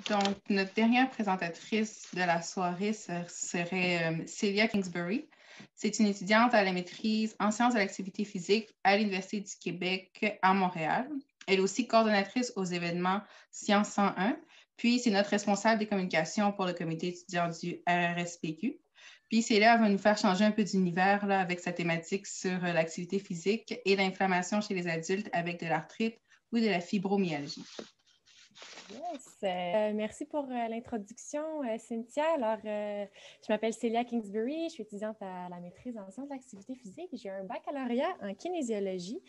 Donc, notre dernière présentatrice de la soirée serait Celia Kingsbury. C'est une étudiante à la maîtrise en sciences de l'activité physique à l'Université du Québec à Montréal. Elle est aussi coordonnatrice aux événements Sciences 101. Puis, c'est notre responsable des communications pour le comité étudiant du RRSPQ. Puis, Célia va nous faire changer un peu d'univers avec sa thématique sur l'activité physique et l'inflammation chez les adultes avec de l'arthrite ou de la fibromyalgie. Yes. Merci pour l'introduction, Cynthia. Alors, je m'appelle Celia Kingsbury, je suis étudiante à la maîtrise en sciences de l'activité physique. J'ai un baccalauréat en kinésiologie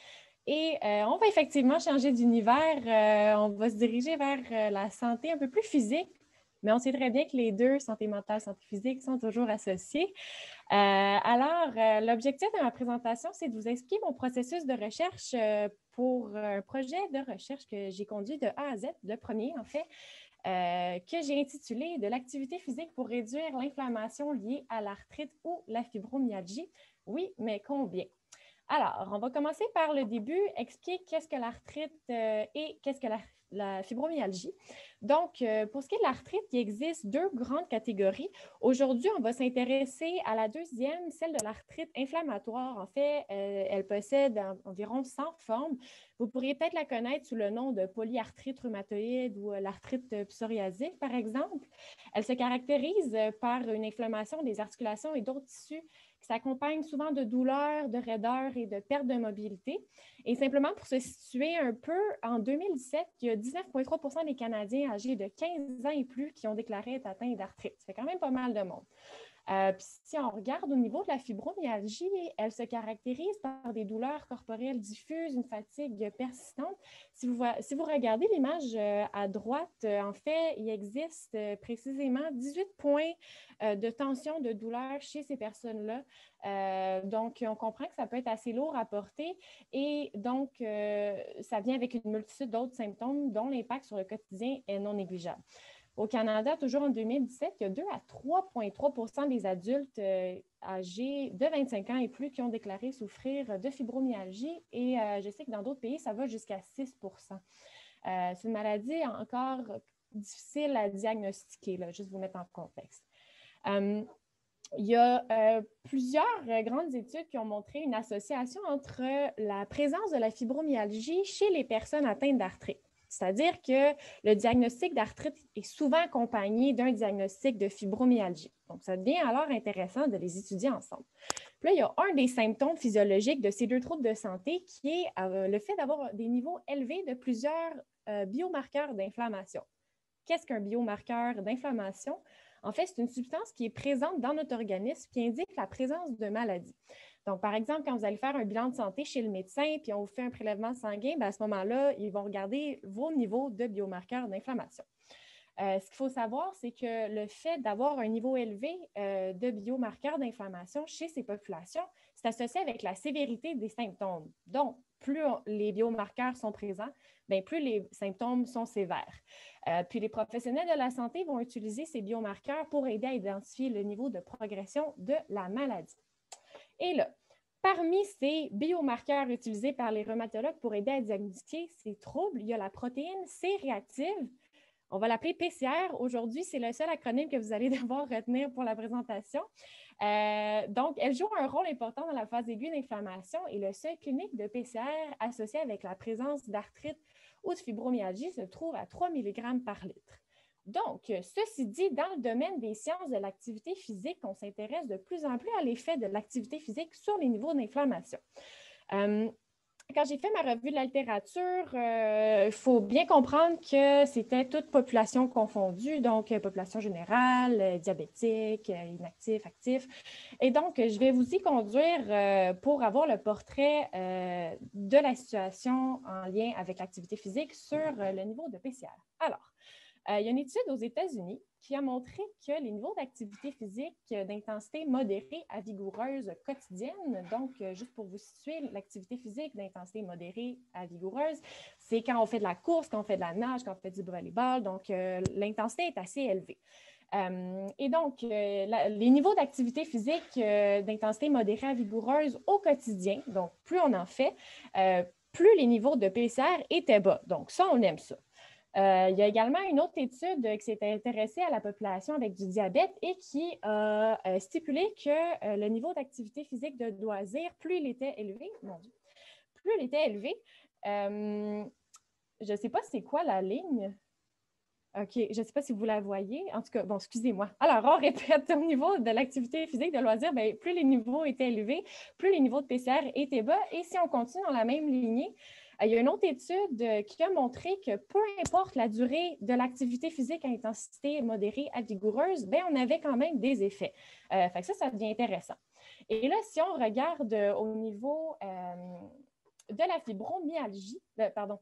et on va effectivement changer d'univers. On va se diriger vers la santé un peu plus physique, mais on sait très bien que les deux, santé mentale, santé physique, sont toujours associés. L'objectif de ma présentation, c'est de vous expliquer mon processus de recherche pour un projet de recherche que j'ai conduit de A à Z, le premier en fait, que j'ai intitulé « De l'activité physique pour réduire l'inflammation liée à l'arthrite ou la fibromyalgie ». Oui, mais combien? Alors, on va commencer par le début, expliquer qu'est-ce que l'arthrite et qu'est-ce que la fibromyalgie. Donc, pour ce qui est de l'arthrite, il existe deux grandes catégories. Aujourd'hui, on va s'intéresser à la deuxième, celle de l'arthrite inflammatoire. En fait, elle possède environ 100 formes. Vous pourriez peut-être la connaître sous le nom de polyarthrite rhumatoïde ou l'arthrite psoriasique, par exemple. Elle se caractérise par une inflammation des articulations et d'autres tissus qui s'accompagne souvent de douleurs, de raideurs et de perte de mobilité. Et simplement pour se situer un peu, en 2017, il y a 19,3 % des Canadiens âgés de 15 ans et plus qui ont déclaré être atteints d'arthrite. Ça fait quand même pas mal de monde. Puis si on regarde au niveau de la fibromyalgie, elle se caractérise par des douleurs corporelles diffuses, une fatigue persistante. Si vous regardez l'image à droite, en fait, il existe précisément 18 points de tension, de douleur chez ces personnes-là. Donc, on comprend que ça peut être assez lourd à porter et donc, ça vient avec une multitude d'autres symptômes dont l'impact sur le quotidien est non négligeable. Au Canada, toujours en 2017, il y a 2 à 3,3 % des adultes âgés de 25 ans et plus qui ont déclaré souffrir de fibromyalgie et je sais que dans d'autres pays, ça va jusqu'à 6 %. C'est une maladie encore difficile à diagnostiquer, là, juste vous mettre en contexte. Il y a plusieurs grandes études qui ont montré une association entre la présence de la fibromyalgie chez les personnes atteintes d'arthrite. C'est-à-dire que le diagnostic d'arthrite est souvent accompagné d'un diagnostic de fibromyalgie. Donc, ça devient alors intéressant de les étudier ensemble. Puis là, il y a un des symptômes physiologiques de ces deux troubles de santé qui est le fait d'avoir des niveaux élevés de plusieurs biomarqueurs d'inflammation. Qu'est-ce qu'un biomarqueur d'inflammation? En fait, c'est une substance qui est présente dans notre organisme qui indique la présence de maladies. Donc, par exemple, quand vous allez faire un bilan de santé chez le médecin puis on vous fait un prélèvement sanguin, bien, à ce moment-là, ils vont regarder vos niveaux de biomarqueurs d'inflammation. Ce qu'il faut savoir, c'est que le fait d'avoir un niveau élevé de biomarqueurs d'inflammation chez ces populations, c'est associé avec la sévérité des symptômes. Donc, plus les biomarqueurs sont présents, bien, plus les symptômes sont sévères. Puis les professionnels de la santé vont utiliser ces biomarqueurs pour aider à identifier le niveau de progression de la maladie. Et là, parmi ces biomarqueurs utilisés par les rhumatologues pour aider à diagnostiquer ces troubles, il y a la protéine C-réactive. On va l'appeler PCR. Aujourd'hui, c'est le seul acronyme que vous allez devoir retenir pour la présentation. Donc, elle joue un rôle important dans la phase aiguë d'inflammation et le seuil clinique de PCR associé avec la présence d'arthrite ou de fibromyalgie se trouve à 3 mg par litre. Donc, ceci dit, dans le domaine des sciences de l'activité physique, on s'intéresse de plus en plus à l'effet de l'activité physique sur les niveaux d'inflammation. Quand j'ai fait ma revue de la littérature, il faut bien comprendre que c'était toute population confondue, donc population générale, diabétique, inactif, actif. Et donc, je vais vous y conduire pour avoir le portrait de la situation en lien avec l'activité physique sur le niveau de PCR. Alors, il y a une étude aux États-Unis qui a montré que les niveaux d'activité physique d'intensité modérée à vigoureuse quotidienne, donc juste pour vous situer, l'activité physique d'intensité modérée à vigoureuse, c'est quand on fait de la course, quand on fait de la nage, quand on fait du volleyball, donc l'intensité est assez élevée. Et donc, les niveaux d'activité physique d'intensité modérée à vigoureuse au quotidien, donc plus on en fait, plus les niveaux de PCR étaient bas. Donc ça, on aime ça. Il y a également une autre étude qui s'est intéressée à la population avec du diabète et qui a stipulé que le niveau d'activité physique de loisir, plus il était élevé, mon Dieu, plus il était élevé, je ne sais pas c'est quoi la ligne. OK, je ne sais pas si vous la voyez. En tout cas, bon, excusez-moi. Alors, on répète, au niveau de l'activité physique de loisir, bien, plus les niveaux étaient élevés, plus les niveaux de PCR étaient bas. Et si on continue dans la même lignée, il y a une autre étude qui a montré que peu importe la durée de l'activité physique à intensité modérée à vigoureuse, bien, on avait quand même des effets. Fait que ça devient intéressant. Et là, si on regarde au niveau de la fibromyalgie, pardon,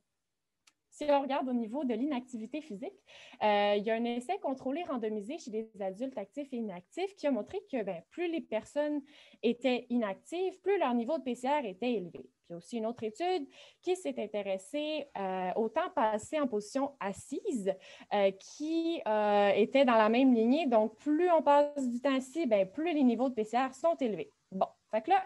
si on regarde au niveau de l'inactivité physique, il y a un essai contrôlé randomisé chez les adultes actifs et inactifs qui a montré que plus les personnes étaient inactives, plus leur niveau de PCR était élevé. Puis il y a aussi une autre étude qui s'est intéressée au temps passé en position assise qui était dans la même lignée. Donc, plus on passe du temps assis, plus les niveaux de PCR sont élevés. Bon, fait que là,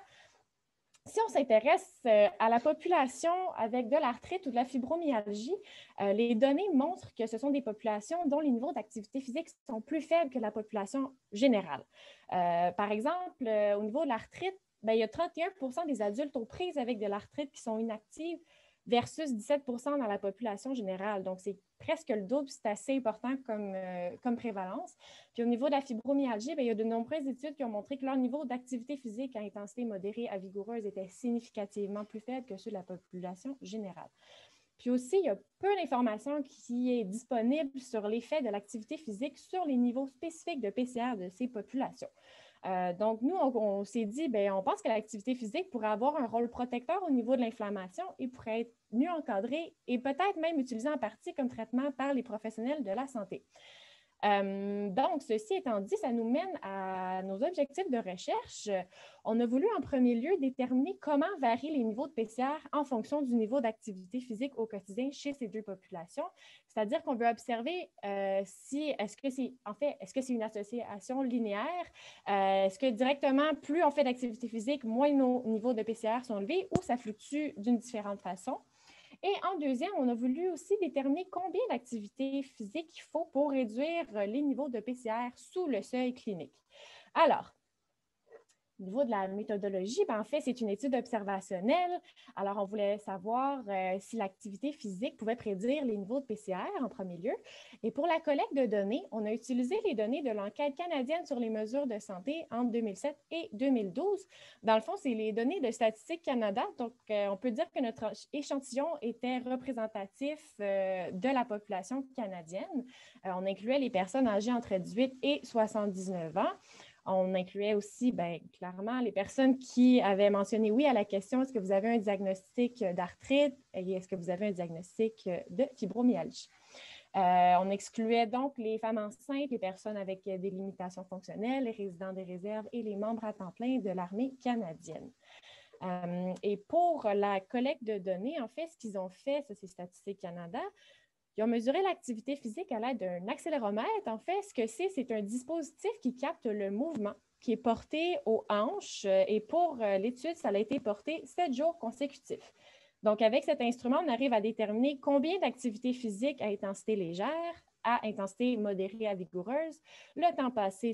si on s'intéresse à la population avec de l'arthrite ou de la fibromyalgie, les données montrent que ce sont des populations dont les niveaux d'activité physique sont plus faibles que la population générale. Par exemple, au niveau de l'arthrite, il y a 31% des adultes aux prises avec de l'arthrite qui sont inactives versus 17% dans la population générale. Donc, c'est presque le double, c'est assez important comme prévalence. Puis au niveau de la fibromyalgie, il y a de nombreuses études qui ont montré que leur niveau d'activité physique à intensité modérée à vigoureuse était significativement plus faible que ceux de la population générale. Puis aussi, il y a peu d'informations qui est disponible sur l'effet de l'activité physique sur les niveaux spécifiques de PCR de ces populations. Donc, nous, on s'est dit, on pense que l'activité physique pourrait avoir un rôle protecteur au niveau de l'inflammation et pourrait être mieux encadrée et peut-être même utilisée en partie comme traitement par les professionnels de la santé. Donc, ceci étant dit, ça nous mène à nos objectifs de recherche. On a voulu en premier lieu déterminer comment varient les niveaux de PCR en fonction du niveau d'activité physique au quotidien chez ces deux populations. C'est-à-dire qu'on veut observer est-ce que c'est une association linéaire? Est-ce que directement, plus on fait d'activité physique, moins nos niveaux de PCR sont élevés ou ça fluctue d'une différente façon? Et en deuxième, on a voulu aussi déterminer combien d'activité physique il faut pour réduire les niveaux de PCR sous le seuil clinique. Alors, au niveau de la méthodologie, en fait, c'est une étude observationnelle. Alors, on voulait savoir si l'activité physique pouvait prédire les niveaux de PCR en premier lieu. Et pour la collecte de données, on a utilisé les données de l'enquête canadienne sur les mesures de santé entre 2007 et 2012. Dans le fond, c'est les données de Statistique Canada. Donc, on peut dire que notre échantillon était représentatif de la population canadienne. On incluait les personnes âgées entre 18 et 79 ans. On incluait aussi, clairement, les personnes qui avaient mentionné oui à la question « Est-ce que vous avez un diagnostic d'arthrite et est-ce que vous avez un diagnostic de fibromyalgie? » On excluait donc les femmes enceintes, les personnes avec des limitations fonctionnelles, les résidents des réserves et les membres à temps plein de l'armée canadienne. Et pour la collecte de données, en fait, ce qu'ils ont fait, ça c'est Statistique Canada, ils ont mesuré l'activité physique à l'aide d'un accéléromètre. En fait, ce que c'est un dispositif qui capte le mouvement qui est porté aux hanches. Et pour l'étude, ça a été porté 7 jours consécutifs. Donc, avec cet instrument, on arrive à déterminer combien d'activités physiques à intensité légère, à intensité modérée à vigoureuse, le temps passé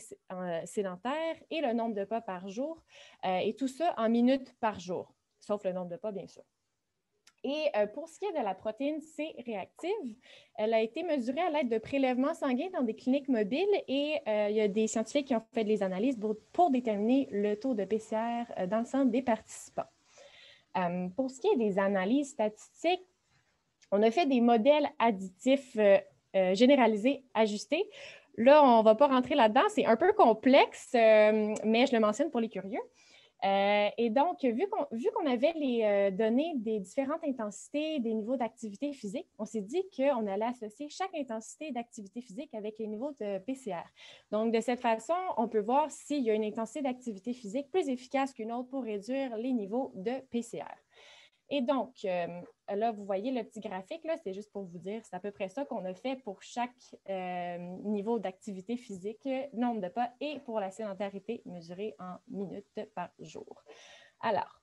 sédentaire et le nombre de pas par jour, et tout ça en minutes par jour, sauf le nombre de pas, bien sûr. Et pour ce qui est de la protéine C réactive, elle a été mesurée à l'aide de prélèvements sanguins dans des cliniques mobiles et il y a des scientifiques qui ont fait des analyses pour déterminer le taux de PCR dans le sang des participants. Pour ce qui est des analyses statistiques, on a fait des modèles additifs généralisés ajustés. Là, on ne va pas rentrer là-dedans, c'est un peu complexe, mais je le mentionne pour les curieux. Et donc, vu qu'on avait les données des différentes intensités, des niveaux d'activité physique, on s'est dit qu'on allait associer chaque intensité d'activité physique avec les niveaux de PCR. Donc, de cette façon, on peut voir s'il y a une intensité d'activité physique plus efficace qu'une autre pour réduire les niveaux de PCR. Et donc, là, vous voyez le petit graphique, là, c'est juste pour vous dire, c'est à peu près ça qu'on a fait pour chaque niveau d'activité physique, nombre de pas, et pour la sédentarité mesurée en minutes par jour. Alors,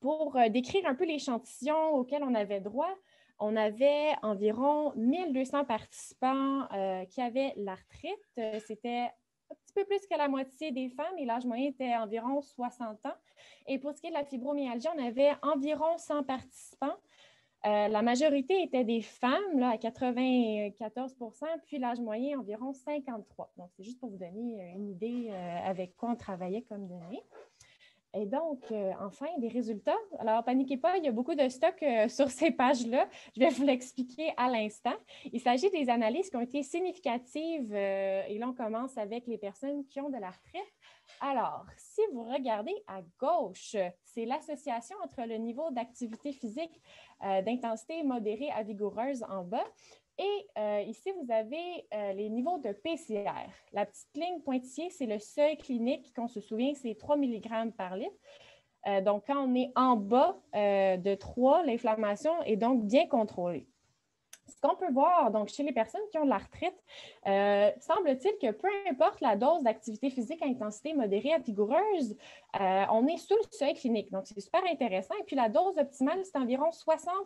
pour décrire un peu l'échantillon auquel on avait droit, On avait environ 1200 participants qui avaient l'arthrite. C'était un petit peu plus que la moitié des femmes et l'âge moyen était environ 60 ans. Et pour ce qui est de la fibromyalgie, on avait environ 100 participants. La majorité étaient des femmes, là, à 94 %, puis l'âge moyen environ 53. Donc, c'est juste pour vous donner une idée avec quoi on travaillait comme données. Et donc, enfin, des résultats. Alors, paniquez pas, il y a beaucoup de stock sur ces pages-là. Je vais vous l'expliquer à l'instant. Il s'agit des analyses qui ont été significatives et là, on commence avec les personnes qui ont de l'arthrite. Alors, si vous regardez à gauche, c'est l'association entre le niveau d'activité physique d'intensité modérée à vigoureuse en bas et ici, vous avez les niveaux de PCR. La petite ligne pointillée, c'est le seuil clinique qu'on se souvient, c'est 3 mg par litre. Donc, quand on est en bas de 3, l'inflammation est donc bien contrôlée. Ce qu'on peut voir donc, chez les personnes qui ont de l'arthrite, semble-t-il que peu importe la dose d'activité physique à intensité modérée à vigoureuse, on est sous le seuil clinique. Donc, c'est super intéressant. Et puis, la dose optimale, c'est environ 60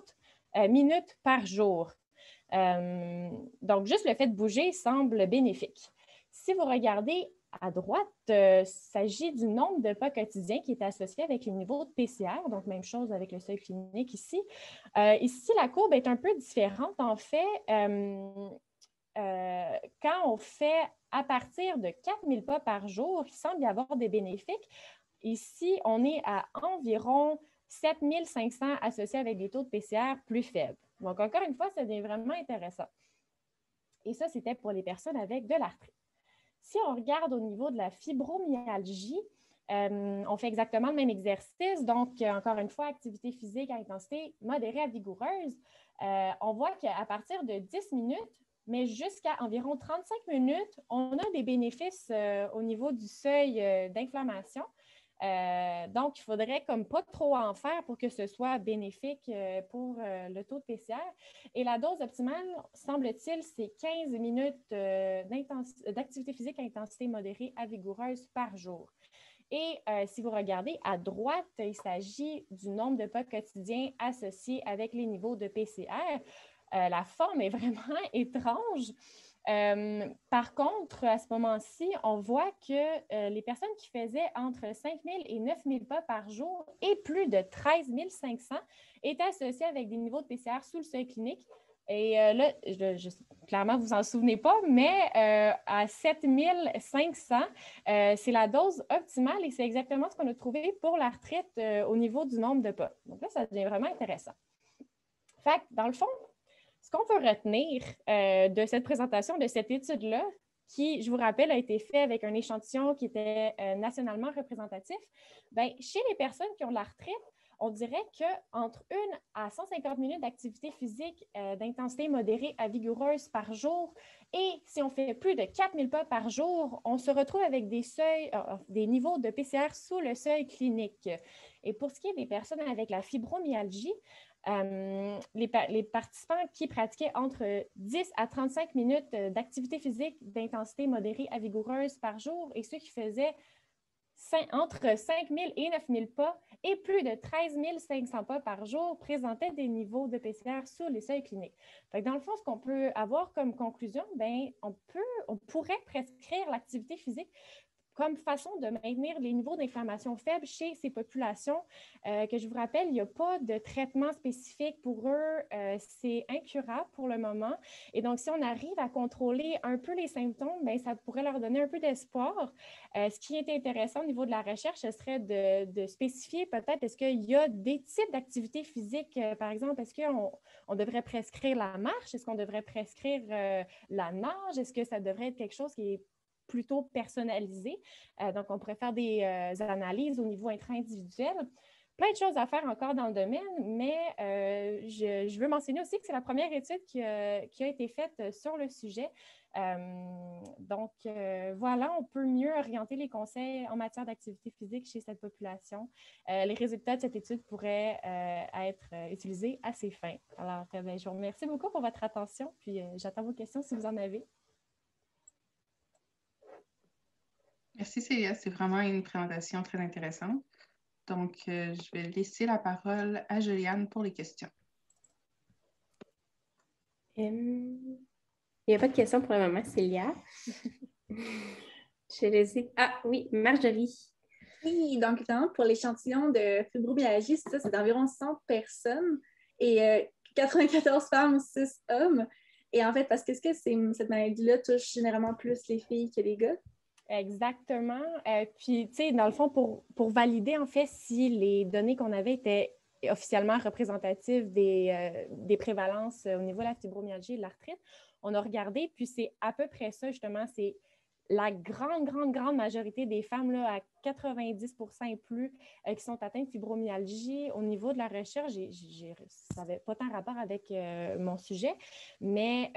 minutes par jour. Donc, juste le fait de bouger semble bénéfique. Si vous regardez à droite, il s'agit du nombre de pas quotidiens qui est associé avec le niveau de PCR, donc même chose avec le seuil clinique ici. Ici, la courbe est un peu différente. En fait, quand on fait à partir de 4000 pas par jour, il semble y avoir des bénéfiques. Ici, on est à environ 7500 associés avec des taux de PCR plus faibles. Donc, encore une fois, ça devient vraiment intéressant. Et ça, c'était pour les personnes avec de l'arthrite. Si on regarde au niveau de la fibromyalgie, on fait exactement le même exercice. Donc, encore une fois, activité physique à intensité modérée à vigoureuse. On voit qu'à partir de 10 minutes, mais jusqu'à environ 35 minutes, on a des bénéfices au niveau du seuil d'inflammation. Donc, il faudrait comme pas trop en faire pour que ce soit bénéfique pour le taux de PCR. Et la dose optimale, semble-t-il, c'est 15 minutes d'activité physique à intensité modérée à vigoureuse par jour. Et si vous regardez à droite, il s'agit du nombre de pas quotidiens associés avec les niveaux de PCR. La forme est vraiment étrange. Par contre, à ce moment-ci, on voit que les personnes qui faisaient entre 5 000 et 9 000 pas par jour et plus de 13 500 étaient associées avec des niveaux de PCR sous le seuil clinique. Et là, clairement, vous vous en souvenez pas, mais à 7 500, c'est la dose optimale et c'est exactement ce qu'on a trouvé pour l'arthrite au niveau du nombre de pas. Donc là, ça devient vraiment intéressant. Fait que, dans le fond, ce qu'on peut retenir de cette présentation, de cette étude-là, qui, je vous rappelle, a été fait avec un échantillon qui était nationalement représentatif, bien, chez les personnes qui ont de l'arthrite, on dirait qu'entre 1 à 150 minutes d'activité physique d'intensité modérée à vigoureuse par jour et si on fait plus de 4000 pas par jour, on se retrouve avec des niveaux de PCR sous le seuil clinique. Et pour ce qui est des personnes avec la fibromyalgie, les participants qui pratiquaient entre 10 à 35 minutes d'activité physique d'intensité modérée à vigoureuse par jour et ceux qui faisaient entre 5 000 et 9 000 pas et plus de 13 500 pas par jour présentaient des niveaux de PCR sous les seuils cliniques. Fait que dans le fond, ce qu'on peut avoir comme conclusion, bien, on pourrait prescrire l'activité physique comme façon de maintenir les niveaux d'inflammation faibles chez ces populations. Que je vous rappelle, il n'y a pas de traitement spécifique pour eux. C'est incurable pour le moment. Et donc, si on arrive à contrôler un peu les symptômes, bien, ça pourrait leur donner un peu d'espoir. Ce qui est intéressant au niveau de la recherche, ce serait de spécifier peut-être, est-ce qu'il y a des types d'activités physiques, par exemple, est-ce qu'on devrait prescrire la marche? Est-ce qu'on devrait prescrire la nage? Est-ce que ça devrait être quelque chose qui est plutôt personnalisé. Donc, on pourrait faire des analyses au niveau intra-individuel. Plein de choses à faire encore dans le domaine, mais je veux mentionner aussi que c'est la première étude qui a été faite sur le sujet. Donc, voilà, on peut mieux orienter les conseils en matière d'activité physique chez cette population. Les résultats de cette étude pourraient être utilisés à ces fins. Alors, je vous remercie beaucoup pour votre attention, puis j'attends vos questions si vous en avez. Merci Célia, c'est vraiment une présentation très intéressante. Donc, je vais laisser la parole à Juliane pour les questions. Il n'y a pas de question pour le moment, Célia. Je vais laisser... Ah oui, Marjorie. Oui, donc évidemment, pour l'échantillon de fibromyalgie, c'est d'environ 100 personnes et 94 femmes, 6 hommes. Et en fait, parce que est-ce que cette maladie-là touche généralement plus les filles que les gars? Exactement. Puis, tu sais, dans le fond, pour valider, en fait, si les données qu'on avait étaient officiellement représentatives des prévalences au niveau de la fibromyalgie et de l'arthrite, on a regardé, puis c'est à peu près ça, justement, c'est la grande majorité des femmes, là, à 90% et plus, qui sont atteintes de fibromyalgie. Au niveau de la recherche, ça n'avait pas tant rapport avec mon sujet, mais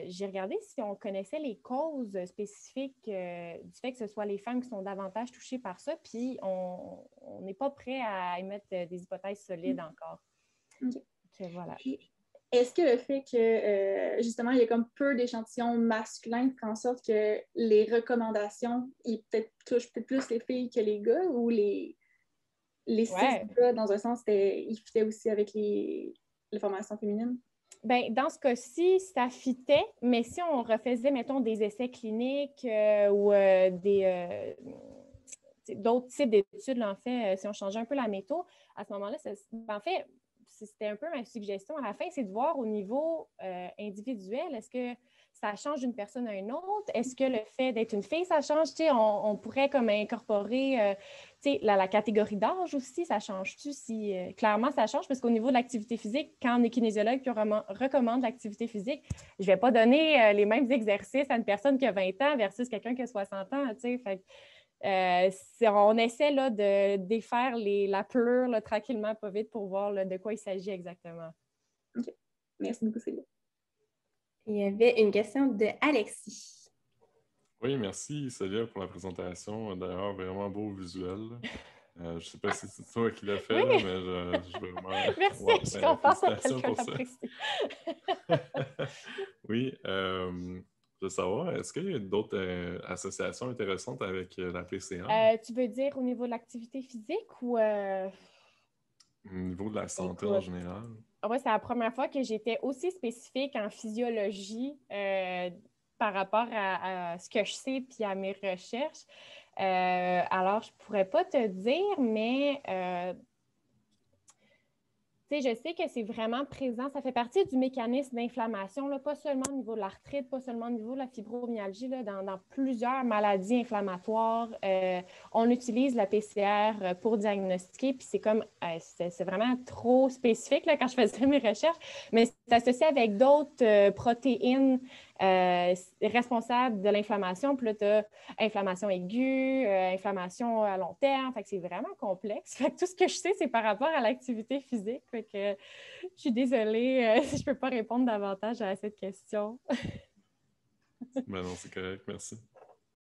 j'ai regardé si on connaissait les causes spécifiques du fait que ce soit les femmes qui sont davantage touchées par ça, puis on n'est pas prêt à émettre des hypothèses solides encore. Okay. Donc, voilà. Est-ce que le fait que, justement, il y a comme peu d'échantillons masculins fait en sorte que les recommandations, ils touchent peut-être plus les filles que les gars, ou les 6 gars, dans un sens, ils fitaient aussi avec les formations féminines? Bien, dans ce cas-ci, ça fitait, mais si on refaisait, mettons, des essais cliniques ou d'autres types d'études, là, en fait, si on changeait un peu la méthode, à ce moment-là, en fait, c'était un peu ma suggestion à la fin, c'est de voir au niveau individuel, est-ce que ça change d'une personne à une autre? Est-ce que le fait d'être une fille, ça change? On pourrait comme incorporer la catégorie d'âge aussi, ça change-tu? Si, clairement, ça change parce qu'au niveau de l'activité physique, quand on est kinésiologue et on recommande l'activité physique, je ne vais pas donner les mêmes exercices à une personne qui a 20 ans versus quelqu'un qui a 60 ans. Fait, on essaie là, de défaire la pleure là, tranquillement, pas vite, pour voir là, de quoi il s'agit exactement. OK. Merci beaucoup, Célia. Il y avait une question de Alexis. Oui, merci Célia pour la présentation. D'ailleurs, vraiment beau visuel. Je ne sais pas si c'est toi qui l'as fait, oui. Là, mais je vraiment... Merci, je suis contente que quelqu'un l'apprécie. Oui, je veux savoir, est-ce qu'il y a d'autres associations intéressantes avec la PCA? Tu veux dire au niveau de l'activité physique ou... Au niveau de la santé en général? Oui, c'est la première fois que j'étais aussi spécifique en physiologie par rapport à ce que je sais puis à mes recherches. Alors, je ne pourrais pas te dire, mais je sais que c'est vraiment présent. Ça fait partie du mécanisme d'inflammation, là, pas seulement au niveau de l'arthrite, pas seulement au niveau de la fibromyalgie, là, dans plusieurs maladies inflammatoires. On utilise la PCR pour diagnostiquer, puis c'est comme, c'est vraiment trop spécifique là, quand je faisais mes recherches, mais c'est associé avec d'autres protéines responsables de l'inflammation. Puis là, tu as inflammation aiguë, inflammation à long terme. Fait que c'est vraiment complexe. Fait que tout ce que je sais, c'est par rapport à l'activité physique. Fait que je suis désolée si je ne peux pas répondre davantage à cette question. Ben non, c'est correct. Merci.